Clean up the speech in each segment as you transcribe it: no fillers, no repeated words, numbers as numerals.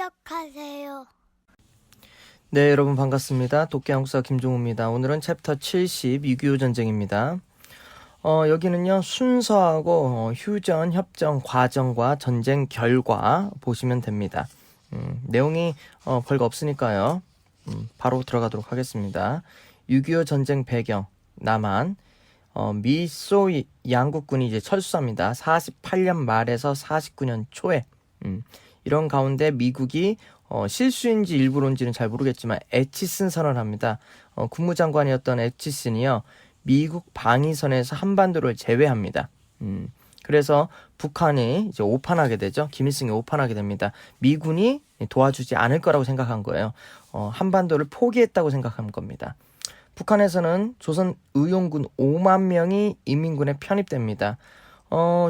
시작하세요. 네, 여러분 반갑습니다. 독해한국사 김종우입니다. 오늘은 챕터 70 6.25 전쟁입니다. 여기는요 순서하고 휴전, 협정, 과정과 전쟁 결과 보시면 됩니다. 내용이 별거 없으니까요. 바로 들어가도록 하겠습니다. 6.25 전쟁 배경 남한 미소 양국군이 이제 철수합니다. 48년 말에서 49년 초에 이런 가운데 미국이 실수인지 일부러인지는 잘 모르겠지만 에치슨 선언을 합니다. 국무장관이었던 에치슨이요 미국 방위선에서 한반도를 제외합니다. 그래서 북한이 이제 오판하게 되죠. 김일성이 오판하게 됩니다. 미군이 도와주지 않을 거라고 생각한 거예요. 한반도를 포기했다고 생각한 겁니다. 북한에서는 조선의용군 5만 명이 인민군에 편입됩니다.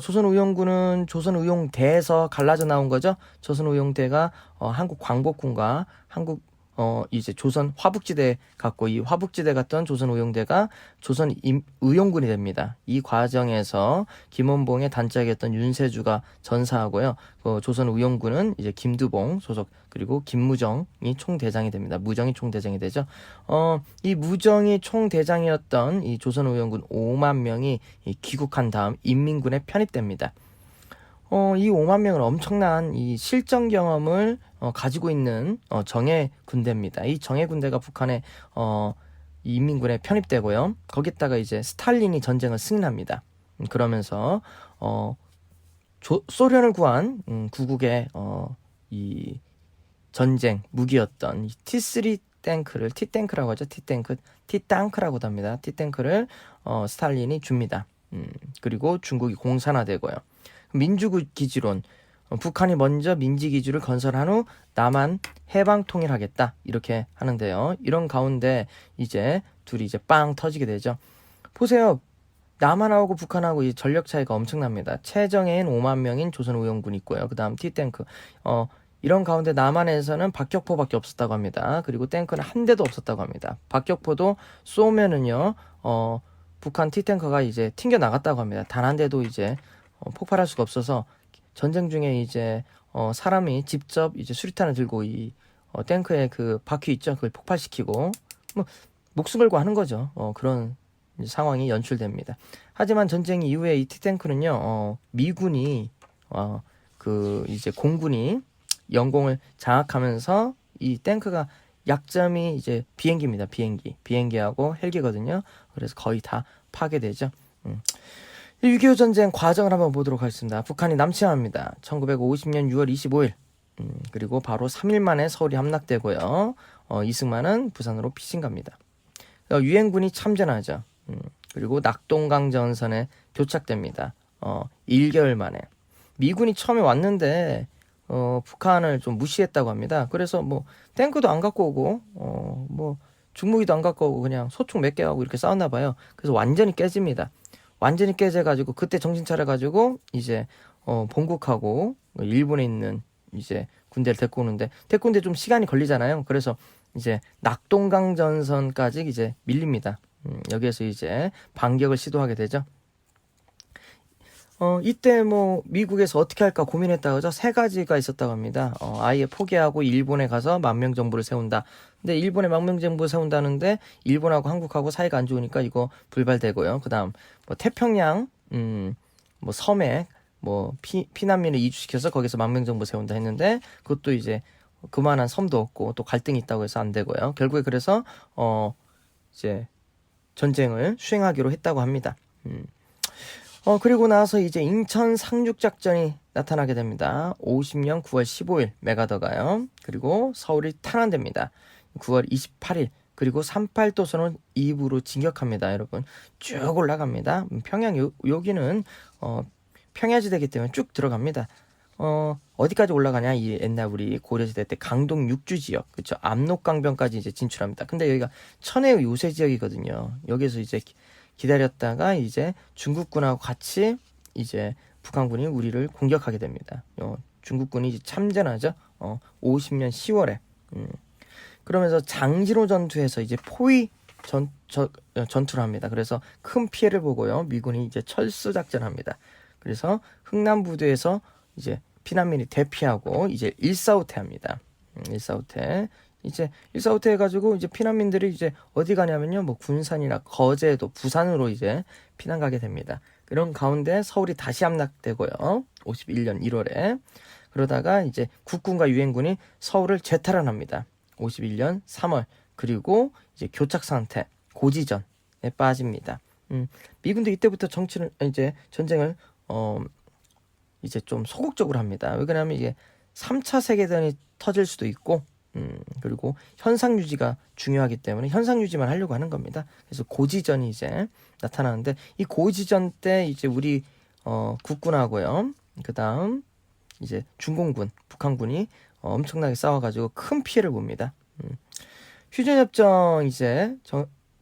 조선의용군은 조선의용대에서 갈라져 나온 거죠. 조선의용대가 한국 광복군과 한국 이제 조선 화북지대 갔고, 이 화북지대 갔던 조선의용대가 조선의용군이 됩니다. 이 과정에서 김원봉의 단짝이었던 윤세주가 전사하고요. 조선의용군은 이제 김두봉 소속, 그리고 김무정이 총대장이 됩니다. 무정이 총대장이 되죠. 이 무정이 총대장이었던 이 조선의용군 5만 명이 귀국한 다음 인민군에 편입됩니다. 이 5만 명은 엄청난 이 실전 경험을 가지고 있는 정예 군대입니다. 이 정예 군대가 북한의 이 인민군에 편입되고요. 거기다가 이제 스탈린이 전쟁을 승리합니다. 그러면서 소련을 구한 구국의 이 전쟁 무기였던 이 T3 탱크를 T탱크라고 하죠. T탱크라고도 합니다. T탱크를 스탈린이 줍니다. 그리고 중국이 공산화되고요. 민주기지론, 북한이 먼저 민지기지를 건설한 후 남한 해방 통일하겠다 이렇게 하는데요. 이런 가운데 이제 둘이 이제 빵 터지게 되죠. 보세요. 남한하고 북한하고 이 전력 차이가 엄청납니다. 최정예인 5만 명인 조선의용군이 있고요. 그 다음 T탱크. 이런 가운데 남한에서는 박격포밖에 없었다고 합니다. 그리고 탱크는 한 대도 없었다고 합니다. 박격포도 쏘면은요, 북한 T탱크가 이제 튕겨 나갔다고 합니다. 단 한 대도 이제 폭발할 수가 없어서 전쟁 중에 이제 사람이 직접 이제 수류탄을 들고 이 탱크의 그 바퀴 있죠, 그걸 폭발시키고 뭐 목숨 걸고 하는 거죠. 그런 상황이 연출됩니다. 하지만 전쟁 이후에 이 T탱크는요, 미군이 그 이제 공군이 영공을 장악하면서 이 탱크가 약점이 이제 비행기입니다. 비행기하고 헬기거든요. 그래서 거의 다 파괴되죠. 6.25 전쟁 과정을 한번 보도록 하겠습니다. 북한이 남침합니다. 1950년 6월 25일. 그리고 바로 3일 만에 서울이 함락되고요. 이승만은 부산으로 피신 갑니다. 유엔군이 참전하죠. 그리고 낙동강 전선에 도착됩니다. 1개월 만에. 미군이 처음에 왔는데 북한을 좀 무시했다고 합니다. 그래서 뭐 탱크도 안 갖고 오고 뭐 중무기도 안 갖고 오고 그냥 소총 몇 개 하고 이렇게 싸웠나 봐요. 그래서 완전히 깨집니다. 완전히 깨져가지고 그때 정신 차려가지고 이제 본국하고 일본에 있는 이제 군대를 데리고 오는데 좀 시간이 걸리잖아요. 그래서 이제 낙동강 전선까지 이제 밀립니다. 여기에서 이제 반격을 시도하게 되죠. 이때 뭐 미국에서 어떻게 할까 고민했다고 하죠. 세 가지가 있었다고 합니다. 아예 포기하고 일본에 가서 만명 정부를 세운다. 근데 일본에 만명 정부 세운다는데 일본하고 한국하고 사이가 안 좋으니까 이거 불발되고요. 그다음 뭐 태평양 뭐 섬에 뭐 피난민을 이주시켜서 거기서 만명 정부 세운다 했는데 그것도 이제 그만한 섬도 없고 또 갈등이 있다고 해서 안 되고요. 결국에 그래서 이제 전쟁을 수행하기로 했다고 합니다. 그리고 나서 이제 인천 상륙작전이 나타나게 됩니다. 50년 9월 15일 메가더가요. 그리고 서울이 탄환됩니다. 9월 28일. 그리고 38도선을 2부로 진격합니다. 여러분 쭉 올라갑니다. 평양 여기는 평야지대이기 때문에 쭉 들어갑니다. 어디까지 올라가냐? 이 옛날 우리 고려시대 때 강동 육주지역, 그렇죠? 압록강변까지 이제 진출합니다. 근데 여기가 천혜의 요새 지역이거든요. 여기서 이제 기다렸다가 이제 중국군하고 같이 이제 북한군이 우리를 공격하게 됩니다. 중국군이 이제 참전하죠. 50년 10월에. 그러면서 장진호 전투에서 이제 포위 전투를 합니다. 그래서 큰 피해를 보고요. 미군이 이제 철수 작전합니다. 그래서 흥남부두에서 이제 피난민이 대피하고 이제 일사후퇴합니다. 일사후퇴. 이제 일사후퇴 해가지고 이제 피난민들이 이제 어디 가냐면요, 뭐 군산이나 거제도, 부산으로 이제 피난 가게 됩니다. 그런 가운데 서울이 다시 함락되고요. 51년 1월에. 그러다가 이제 국군과 유엔군이 서울을 재탈환합니다. 51년 3월. 그리고 이제 교착 상태, 고지전에 빠집니다. 미군도 이때부터 이제 전쟁을 이제 좀 소극적으로 합니다. 왜 그러냐면 이게 3차 세계대전이 터질 수도 있고, 그리고 현상 유지가 중요하기 때문에 현상 유지만 하려고 하는 겁니다. 그래서 고지전이 이제 나타나는데, 이 고지전 때 이제 우리 국군하고요, 그 다음 이제 중공군, 북한군이 엄청나게 싸워가지고 큰 피해를 봅니다. 휴전협정 이제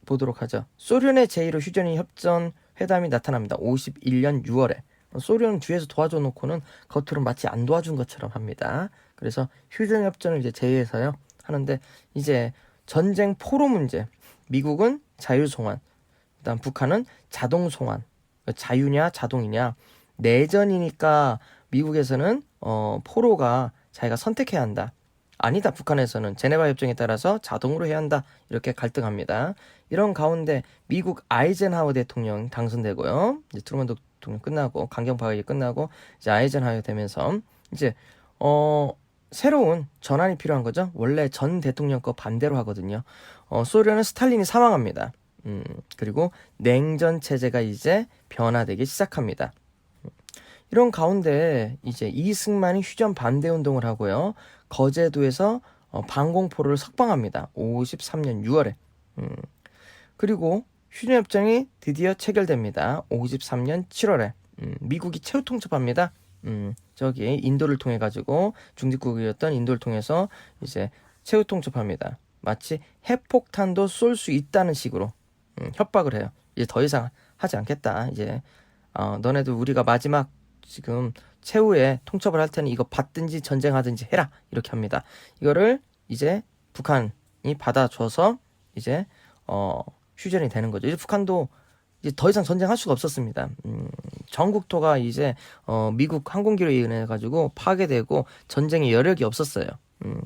보도록 하죠. 소련의 제의로 휴전 협정 회담이 나타납니다. 51년 6월에. 소련은 뒤에서 도와줘 놓고는 겉으로 마치 안 도와준 것처럼 합니다. 그래서 휴전협정을 이제 제의해서요 하는데, 이제 전쟁 포로 문제, 미국은 자유송환, 그다음 북한은 자동송환. 자유냐 자동이냐, 내전이니까 미국에서는 포로가 자기가 선택해야 한다. 아니다, 북한에서는 제네바 협정에 따라서 자동으로 해야 한다. 이렇게 갈등합니다. 이런 가운데 미국 아이젠하워 대통령 당선되고요. 이제 트루먼 대통령 끝나고 강경 파괴 끝나고 이제 아이젠하워 되면서 이제 새로운 전환이 필요한 거죠. 원래 전 대통령 거 반대로 하거든요. 소련은 스탈린이 사망합니다. 그리고 냉전 체제가 이제 변화되기 시작합니다. 이런 가운데 이제 이승만이 휴전 반대 운동을 하고요. 거제도에서 방공포를 석방합니다. 53년 6월에. 그리고 휴전협정이 드디어 체결됩니다. 53년 7월에. 미국이 최후 통첩합니다. 저기 인도를 통해 가지고, 중립국이었던 인도를 통해서 이제 최후 통첩합니다. 마치 핵폭탄도 쏠 수 있다는 식으로 협박을 해요. 이제 더 이상 하지 않겠다. 이제 너네들 우리가 마지막 지금 최후에 통첩을 할 테니 이거 받든지 전쟁하든지 해라, 이렇게 합니다. 이거를 이제 북한이 받아줘서 이제 휴전이 되는 거죠. 이제 북한도 이제 더 이상 전쟁할 수가 없었습니다. 전국토가 이제 미국 항공기로 인해 가지고 파괴되고 전쟁의 여력이 없었어요.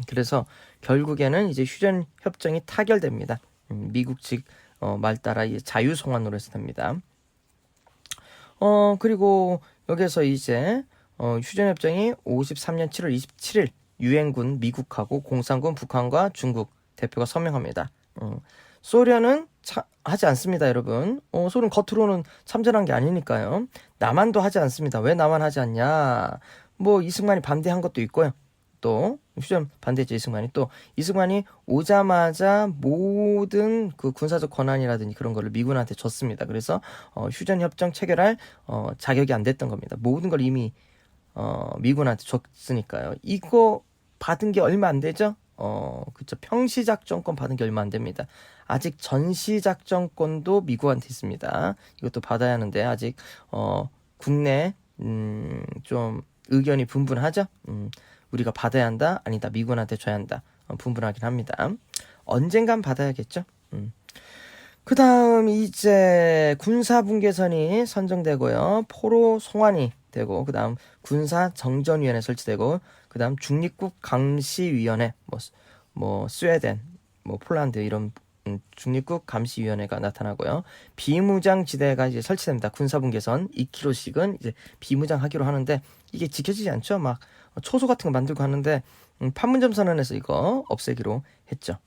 그래서 결국에는 이제 휴전 협정이 타결됩니다. 미국 측 말 따라 이제 자유송환으로 해서 됩니다. 그리고 여기서 이제 휴전협정이 53년 7월 27일 유엔군 미국하고 공산군 북한과 중국 대표가 서명합니다. 소련은 하지 않습니다, 여러분. 소련 겉으로는 참전한 게 아니니까요. 남한도 하지 않습니다. 왜 남한 하지 않냐? 뭐 이승만이 반대한 것도 있고요. 또 휴전 반대했죠, 이승만이. 또 이승만이 오자마자 모든 그 군사적 권한이라든지 그런 거를 미군한테 줬습니다. 그래서 휴전 협정 체결할 자격이 안 됐던 겁니다. 모든 걸 이미 미군한테 줬으니까요. 이거 받은 게 얼마 안 되죠? 그쵸. 평시작전권 받은 게 얼마 안 됩니다. 아직 전시작전권도 미국한테 있습니다. 이것도 받아야 하는데 아직 국내 좀 의견이 분분하죠. 우리가 받아야 한다, 아니다, 미군한테 줘야 한다, 분분하긴 합니다. 언젠간 받아야겠죠. 그 다음 이제 군사분계선이 선정되고요. 포로 송환이 되고, 그 다음 군사정전위원회 설치되고, 그 다음 중립국 감시위원회, 뭐 스웨덴, 뭐 폴란드 이런 중립국 감시위원회가 나타나고요. 비무장지대가 이제 설치됩니다. 군사분계선 2km씩은 이제 비무장하기로 하는데 이게 지켜지지 않죠. 막 초소 같은 거 만들고 하는데 판문점 선언에서 이거 없애기로 했죠.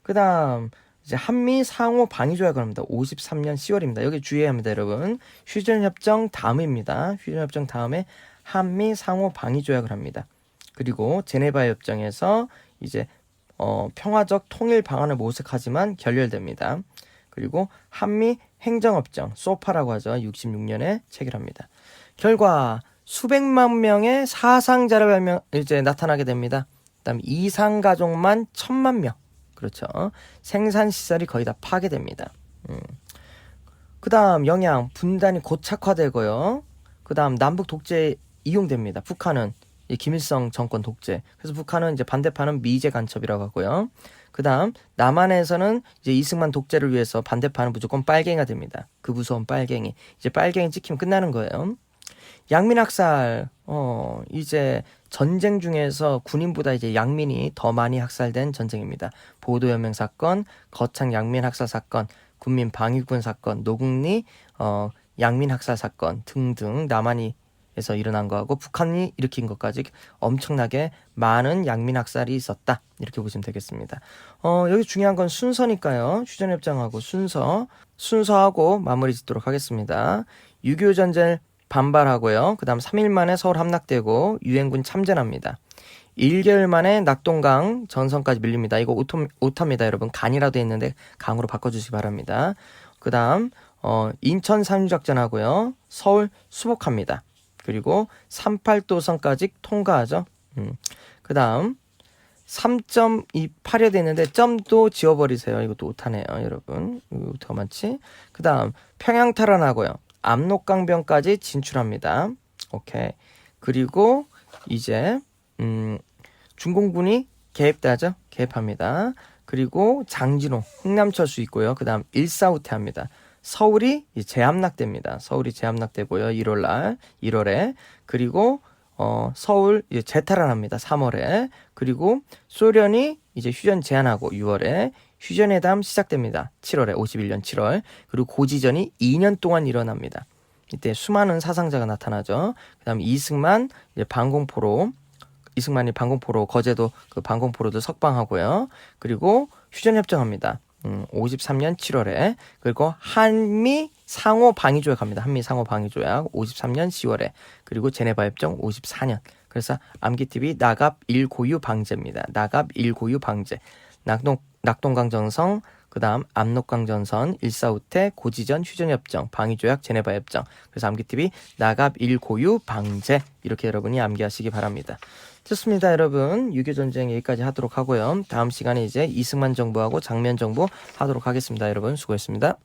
그 다음 이제 한미 상호 방위 조약을 합니다. 53년 10월입니다. 여기 주의해야 합니다, 여러분. 휴전협정 다음입니다. 휴전협정 다음에 한미 상호 방위 조약을 합니다. 그리고 제네바 협정에서 이제 평화적 통일 방안을 모색하지만 결렬됩니다. 그리고 한미 행정협정 소파라고 하죠. 66년에 체결합니다. 결과 수백만 명의 사상자를 이제 나타나게 됩니다. 그다음 이상 가족만 1,000만 명. 그렇죠. 생산 시설이 거의 다 파괴됩니다. 그다음 영양 분단이 고착화되고요. 그다음 남북 독재 이용됩니다. 북한은 김일성 정권 독재. 그래서 북한은 이제 반대파는 미제 간첩이라고 하고요. 그다음 남한에서는 이제 이승만 독재를 위해서 반대파는 무조건 빨갱이가 됩니다. 그 무서운 빨갱이. 이제 빨갱이 찍히면 끝나는 거예요. 양민학살, 이제 전쟁 중에서 군인보다 이제 양민이 더 많이 학살된 전쟁입니다. 보도연맹 사건, 거창 양민학살 사건, 군민 방위군 사건, 노국리 양민학살 사건 등등 남한에서 일어난 거하고 북한이 일으킨 것까지 엄청나게 많은 양민학살이 있었다. 이렇게 보시면 되겠습니다. 여기 중요한 건 순서니까요. 휴전협정하고 순서하고 마무리 짓도록 하겠습니다. 6.25 전쟁 반발하고요. 그 다음 3일 만에 서울 함락되고 유엔군 참전합니다. 1개월 만에 낙동강 전선까지 밀립니다. 이거 오타입니다, 여러분. 간이라도 했는데 강으로 바꿔주시기 바랍니다. 그 다음 인천 상륙작전하고요. 서울 수복합니다. 그리고 38도선까지 통과하죠. 그 다음 3.28여 됐는데 점도 지워버리세요. 이것도 오타네요, 여러분. 오타가 많지. 그 다음 평양 탈환하고요. 압록강변까지 진출합니다. 오케이. 그리고 이제 중공군이 개입하죠. 개입합니다. 그리고 장진호, 흥남철수 있고요. 그 다음 일사후퇴합니다. 서울이 재함락됩니다. 서울이 재함락되고요. 1월에. 그리고 서울 이제 재탈환합니다. 3월에. 그리고 소련이 이제 휴전 제안하고 6월에 휴전회담 시작됩니다. 7월에 51년 7월. 그리고 고지전이 2년 동안 일어납니다. 이때 수많은 사상자가 나타나죠. 그다음 이승만이 방공포로 거제도 그 방공포로도 석방하고요. 그리고 휴전협정합니다. 53년 7월에. 그리고 한미 상호 방위조약 합니다. 한미 상호 방위조약 53년 10월에. 그리고 제네바 협정 54년. 그래서 암기팁이 나갑 1고유 방제입니다. 나갑 1고유 방제. 낙동강 전선, 그 다음 압록강 전선, 일사후퇴, 고지전, 휴전협정, 방위조약, 제네바 협정. 그래서 암기팁이 나갑 1고유 방제. 이렇게 여러분이 암기하시기 바랍니다. 좋습니다, 여러분. 6.25 전쟁 여기까지 하도록 하고요. 다음 시간에 이제 이승만 정부하고 장면 정부 하도록 하겠습니다. 여러분 수고했습니다.